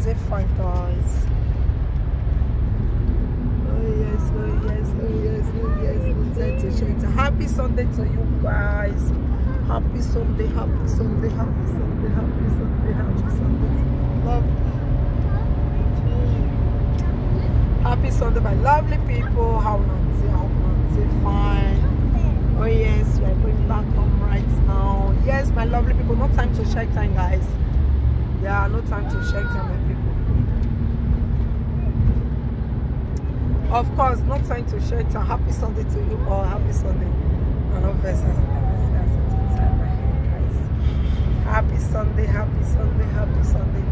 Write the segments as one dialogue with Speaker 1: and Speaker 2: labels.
Speaker 1: say fine guys. Oh yes, oh yes, oh yes, oh yes. No time to shelter. Happy Sunday to you guys. Happy Sunday, happy Sunday, happy Sunday, happy Sunday, happy Sunday. Love. Happy Sunday, my lovely people. How not fine. Oh yes, we are going back home right now. Yes, my lovely people. No time to check time, guys. Yeah, no time to check time, my people. Of course, no time to check time. Happy Sunday to you all. Happy Sunday. And obviously, happy Sunday, happy Sunday, happy Sunday.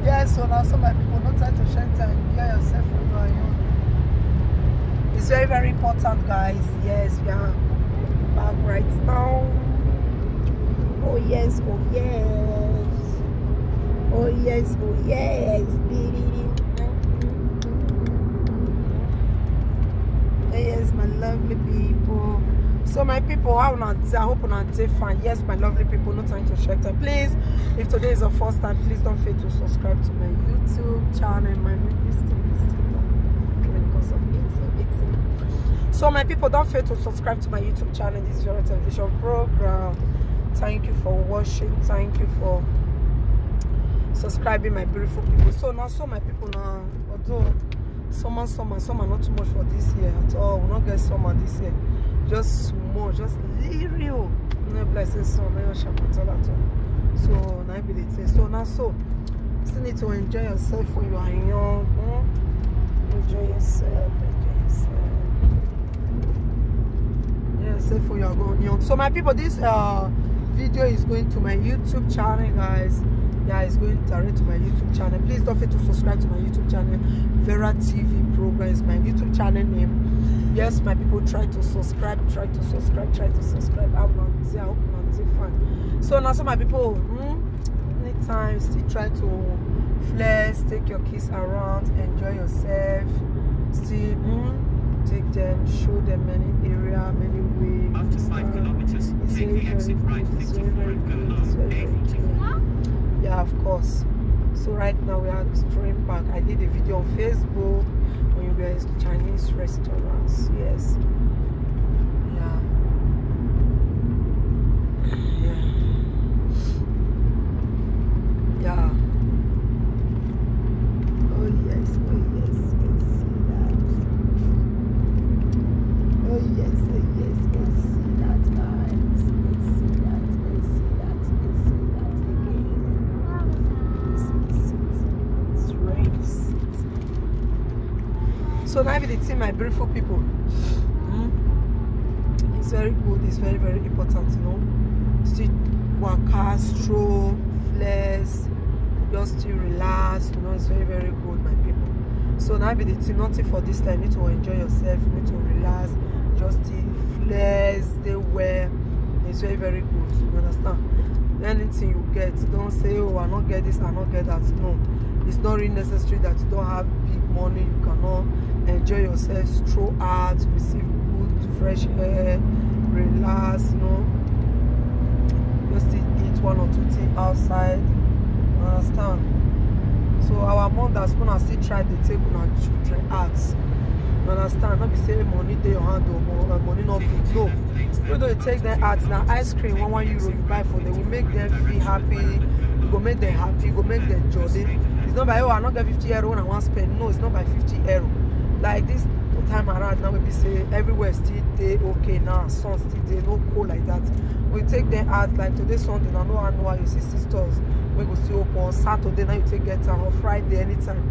Speaker 1: Yes, so now some my people, no time to check time. Enjoy yourself for you and you. It's very, very important, guys. Yes, we are back right now. Oh yes, oh yes. Oh yes, oh yes. Oh yes, my lovely people. So my people, I hope not say fine. Yes, my lovely people, no time to check time. Please, if today is the first time, please don't fail to subscribe to my YouTube channel. My because of it. So my people, don't fail to subscribe to my YouTube channel. This is your television program. Thank you for watching. Thank you for subscribing, my beautiful people. So now, so my people now, although summer not too much for this year at all. We'll not get summer this year. Just small, just little. No blessings, so no shampoo at all. So now be the so now so still need to enjoy yourself when you are young. Enjoy yourself, Yeah, safe for you are going young. So my people, this video is going to my YouTube channel, guys. Yeah, it's going direct to my YouTube channel. Please don't forget to subscribe to my YouTube channel. Vera TV program is my YouTube channel name. Yes, my people, try to subscribe. I hope not fun. So now, so my people, anytime still try to flex, take your kids around, enjoy yourself. Still take them, show them many area, many ways.
Speaker 2: After 5 kilometers, take the exit right 54 and go along A18.
Speaker 1: Yeah, of course. So right now we are straight back. I did a video on Facebook on you guys Chinese restaurants. Yes. Yeah. Oh yes, oh yes, I see that. Oh yes, I see that, guys. I see that again. So now with the team, my beautiful people, it's very good, it's very, very important, you know. Still work, stroll, flex, just to relax, you know, it's very, very good, my people. So now with the team, nothing for this time, you need to enjoy yourself, you need to relax, just to flex, stay well. It's very, very good, you understand? Anything you get, don't say, oh, I not get this, I not get that. No, it's not really necessary that you don't have big money, you cannot enjoy yourself, stroll out, receive good fresh air, relax, you know, just eat one or two things outside, you understand? So our mothers gonna still try to take on our children out, you understand? Not be saying money they your hand or money not big. No, you don't take them out. Now ice cream €1 you buy for them, will make them feel happy, you go make them happy, you go make them jolly. It's not by, oh, I not get €50 when I want to spend. No, it's not by €50. Like this time around now, we say everywhere still day okay now, sun still day, no cold like that. We take them out like today Sunday, now no annual, you see stores. We go still open on Saturday, now you take get time, or Friday, anytime.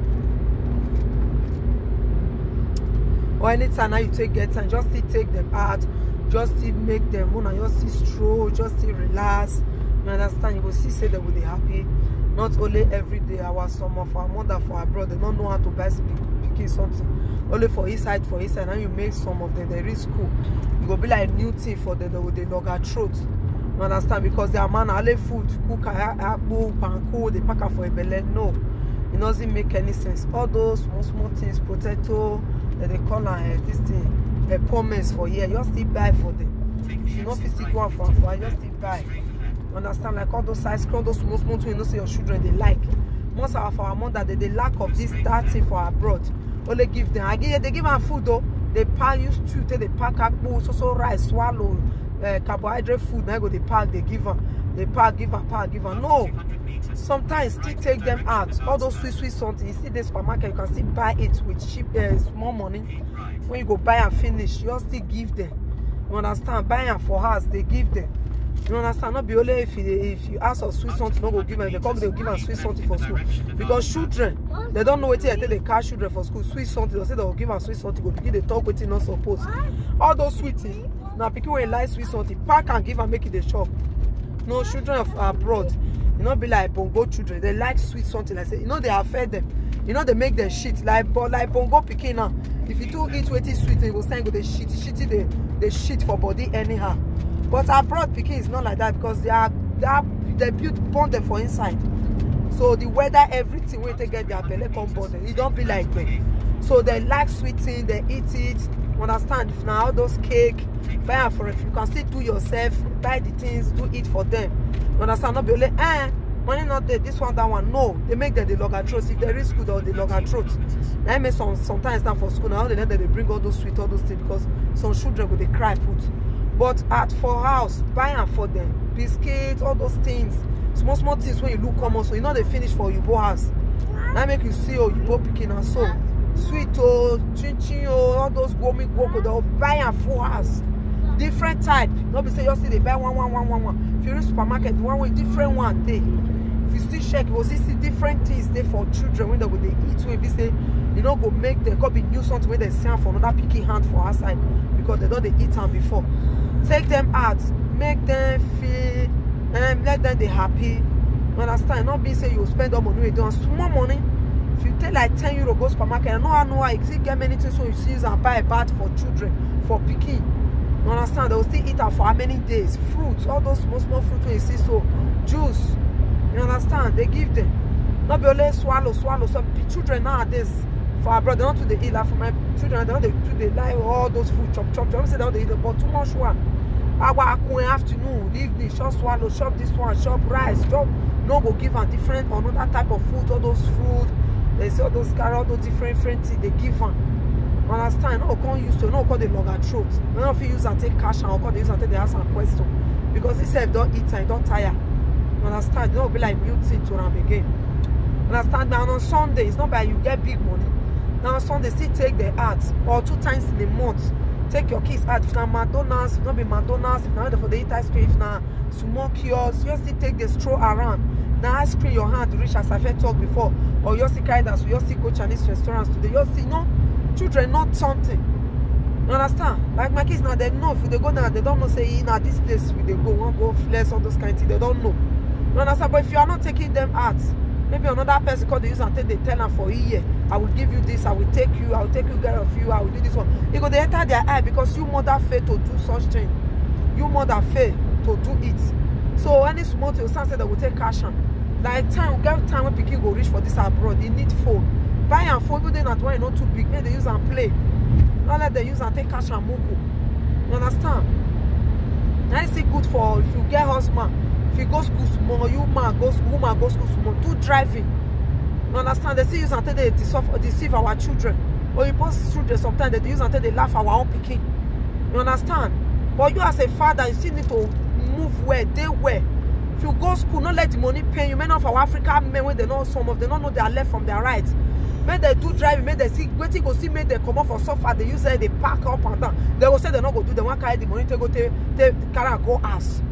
Speaker 1: Or anytime now you take get time, just still take them out, just still make them run and just still stroll, just still relax. You understand? You will see say they will be happy. Not only every day, some of our mother for abroad, they don't know how to buy picking something. Only for inside, now you make some of them, they reach school. It will be like new thing for them with the longer throat. You understand? Because their man all food, cook, panko, they pack for a belly. No, it doesn't make any sense. All those small things, potato, they call this thing, a pommes for here, you still buy for them. If you don't physically go for you just still buy. Understand? Like all those ice cream, those small things, you know, say your children they like. most of our mother they lack of this that thing for abroad. Only give them. They give them food though. They pack used to they pack akpu, so rice, swallow, carbohydrate food. Now go they pack, they give them. They pack, give them. No. Sometimes still take them out. All those sweet something. You see the supermarket, you can still buy it with cheap, small money. When you go buy and finish, you still give them. You understand? Buying for us, they give them. You understand? Not be only if you ask for sweet something, not go give them. They come, they'll give them sweet something for school. Because children, they don't know what they catch children for school. Sweet something, they say they'll give them sweet something. Go begin they talk with it not supposed. All those sweet things. Now people will like sweet something. Pack and give and make it a shop. No, children of abroad, you know, be like bongo children. They like sweet something. Like say, you know, they have fed them. You know, they make their shit like bongo picking now. If you do eat what is sweet, they will say go they shit for body anyhow. But abroad picking is not like that because they build bond them for inside. So the weather, everything when they get their belly come bonded, it don't be like that. So they like sweet thing, they eat it. Understand? If now all those cake, buy it for if you can still do yourself, buy the things, do it for them. You understand? Not be only money not there, this one, that one. No, they make them the log and throat. If there is school, they log and throat. I mean sometimes now for school now they bring all those sweet, all those things because some children will they cry put. But at for house, buy them for them. Biscuits, all those things. Small things when you look common, so you know they finish for your house. Now make you see oh you picking and so. Sweet chin all those gomi goko, they'll buy and for us. Different type. Not be say you see they buy one. If you reach supermarket, one way different one day. If you still check, you will see different things there for children when they eat. When they say you know go make them could be new something when they send for another picking hand for our side because they don't they eat them before. Take them out, make them feel and let them they happy. You understand? Not be say you spend all money, you do small money. If you take like 10 euro go supermarket, I know you see get many things so you see and buy a bat for children, for picking. You understand? They will still eat that for how many days? Fruits, all those small fruits when you see so juice. You understand? They give them. Not be only swallow. Some children nowadays for abroad, they don't do the eat like for my children, they don't do the like all those food chop. Don't say they don't eat but too much one. Our afternoon, evening, shop swallow, shop this one, shop rice, shop no go give them different or another type of food, all those food. They say all those carrots, all those different things they give them. Understand? No can't use to no call the longer throat. None of you use and take cash and call they use and take the ask and question. Because they say don't eat and don't tire. Understand? Don't be like muting to them again. Understand? Now on Sunday, it's not by you get big money. Now on Sunday, still take the ads or 2 times in a month. Take your kids out. If now McDonald's, if not be McDonald's, if not for the eat ice cream, if now small kiosks, you still take the stroll around. Now ice cream your hand to reach as I've talked before. Or you still carry that, so you still go Chinese restaurants today. You still know children not something. You understand? Like my kids now, they know if they go down, they don't know say now this place where they go, one go flex, all those kind of things, they don't know. You understand? But if you are not taking them out, maybe another person called the use and they tell them for a year, I will give you this, I will take you care of you, I will do this one. Because they enter their eye because you mother fail to do such thing. You mother fail to do it. So any small thing, say they will take cash on. Like time, get time when people go reach for this abroad, they need phone. Buy and phone, even though not one not too big, maybe they use and play. Not let they use and take cash and move. You understand? That is good for if you get husband. If you go school small, woman go school small, do driving. You understand? They still use until they deceive our children. Or you post children sometimes they use until they laugh our own picking. You understand? But you as a father, you still need to move where they were. If you go school, not let the money pay you. Many of our African men when they know some of them don't know their left from their right. When they do driving, when they see waiting go see make they come up for suffer, they use they park up and down. They will say they not go do they want carry the money to go take carry and go ask.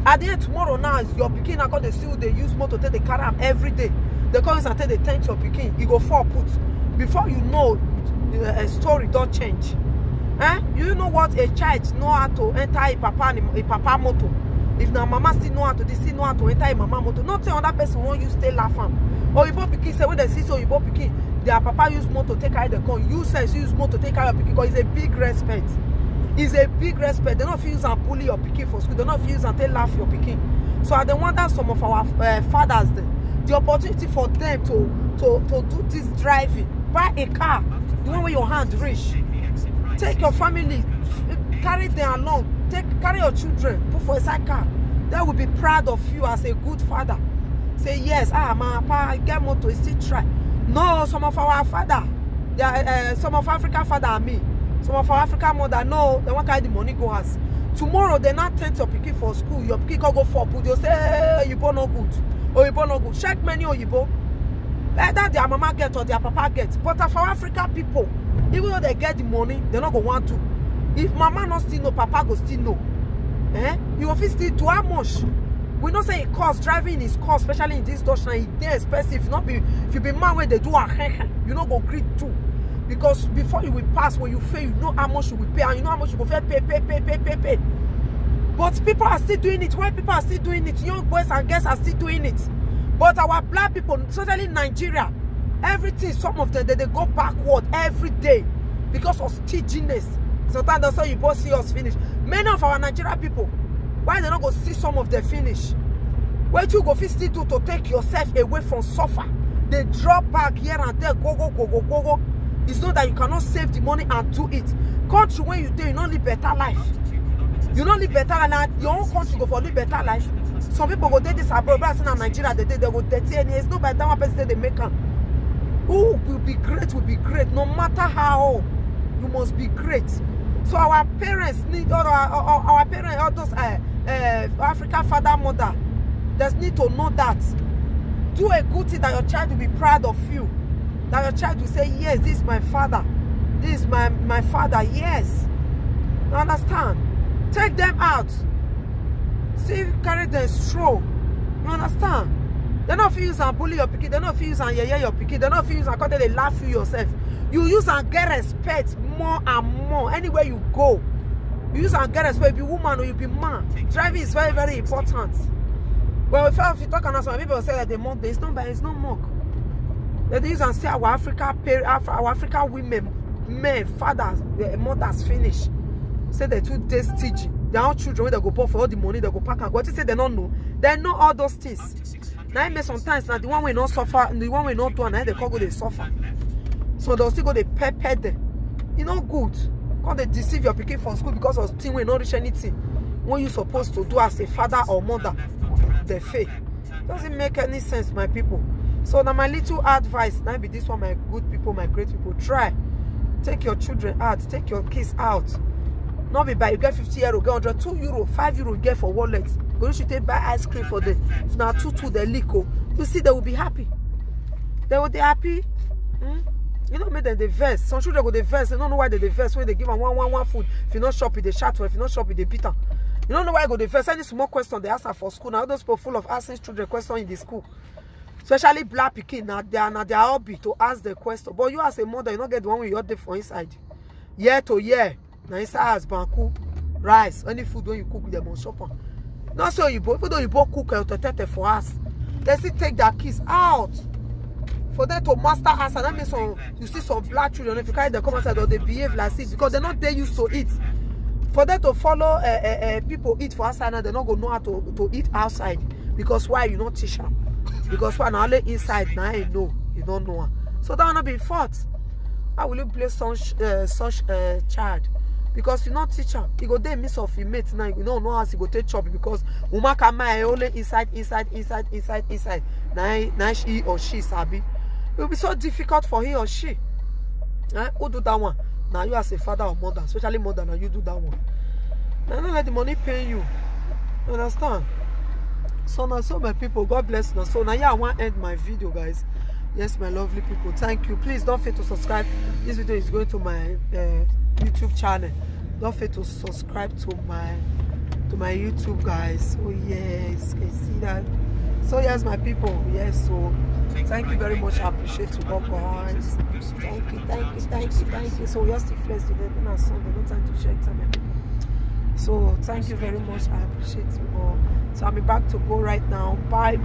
Speaker 1: At the end tomorrow now, your picking are going to see they use motor to take the car every day. They come and take the tent your picking, you go 4 put. Before you know, a story don't change. You know what a child know how to enter a papa motor. If now mama still know how to, they still know how to enter a mama motor. Not say another person won't use stay laughing. Or you both picking say when they see so you both picking, their papa use motor to take care of the car. You say use motor to take care of picking because it's a big respect. It's a big respect. They don't use and bully your picking for school. They don't use and laugh your picking. So I don't wonder some of our fathers the opportunity for them to do this driving. Buy a car, the one where your hand reach. Take your family, carry them along. Carry your children, put for a side car. They will be proud of you as a good father. say yes, my papa I get motor, still try. No, some of our father, some of African father and me, some of our African mother, no, they want to carry the money go house. Tomorrow they not tend to pick it for school. Your pick go for put. You say, hey, you born no good, or you born no good. Check many or you born. Either their mama get or their papa get. But for African people, even though they get the money, they not go want to. If mama not still know, papa go still know. You will still do how much? We not say it cost. Driving is cost, especially in this Dutch now. It's expensive. If you be man where they do a you not go greet too. Because before you will pass, when you fail, you know how much you will pay, and you know how much you will pay. But people are still doing it. White people are still doing it. Young boys and girls are still doing it. But our black people, certainly Nigeria, everything, some of them, they go backward every day because of stinginess. Sometimes that's how you both see us finish. Many of our Nigerian people, why they not go see some of them finish? What you go still do to take yourself away from suffer? They drop back here and there, go. It's not that you cannot save the money and do it. Country when you do, you don't live better life. You don't live better life. Your own country go for live better life. Some people go take this abroad, but in Nigeria they go 30 years. No better one person they make them. Who will be great, no matter how. You must be great. So our parents need, or our parents, all those African father, mother, they need to know that. Do a good thing that your child will be proud of you. That your child will say, yes, this is my father. This is my father, yes. You understand? Take them out. See, carry them stroll. You understand? They're not use and bully your pikin. They're not use and yeye your pikin. They're not use and they laugh you yourself. You use and get respect more and more. Anywhere you go, you use and get respect. You be woman or you be man. Driving is very, very important. Well, if you talk on some people say that they mock, it's not mock. They use and say our African women, men, fathers, mothers finish. Say they're too stingy. Their own children, when they go pour for all the money, they go pack and go. They say they don't know. They know all those things. Now I mean sometimes now the one we not suffer, the one we not do, and they call go they suffer. So they'll still go they pepper them. You know good. Because they deceive your pikin for school because of thing we not reach anything. What you supposed to do as a father or mother, they fail. Doesn't make any sense, my people. So now my little advice, now be this one, my good people, my great people, try. Take your children out, take your kids out. Not be buy, you get 50 euro, get 100, 2 euro, 5 euro, get for wallet. Go to take buy ice cream for them. If now 2 the liquor, you see they will be happy. They will be happy. You know, make them the verse. Some children go the verse. They don't know why they the verse. When they give them one food. If you not shop with the chat, or if you not shop with the bitter. You don't know why I go the verse. Any small question they ask her for school. Now those people full of asking children questions in the school. Especially black pikin. Now they are hobby to ask the question. But you as a mother, you not get the one with your day for inside. Year to year. Now inside has banku, rice, any food when you cook with them on shopper. Not so you both, even though you both cook for us, they still take their kids out for them to master us. And that means you see some black children, if you carry them come outside, or they behave like this because they're not there used to eat. For them to follow people eat for outside, and they're not going to know how to eat outside. Because why? You not teach them. Because why? Now only inside, now you know. You don't know. So that will not be fault. How will you play such child? Because you not teach her. You go there miss of your mate now. You don't know how to go take chop because woman come only inside. Now he or she sabi. It will be so difficult for he or she. Who do that one? Now you as a father or mother, especially mother, now you do that one. Now don't let the money pay you. You understand? So now, so my people, God bless you. So now, yeah, I want to end my video, guys. Yes, my lovely people. Thank you. Please don't forget to subscribe. This video is going to my YouTube channel. Don't forget to subscribe to my YouTube, guys. Oh yes, can see that. So yes, my people. Yes, so thank you very much. I appreciate you all, guys. Thank you. So we are still blessed today. Then on Sunday, no time to check time. So thank you very much. I appreciate you all. So I'm about to go right now. Bye.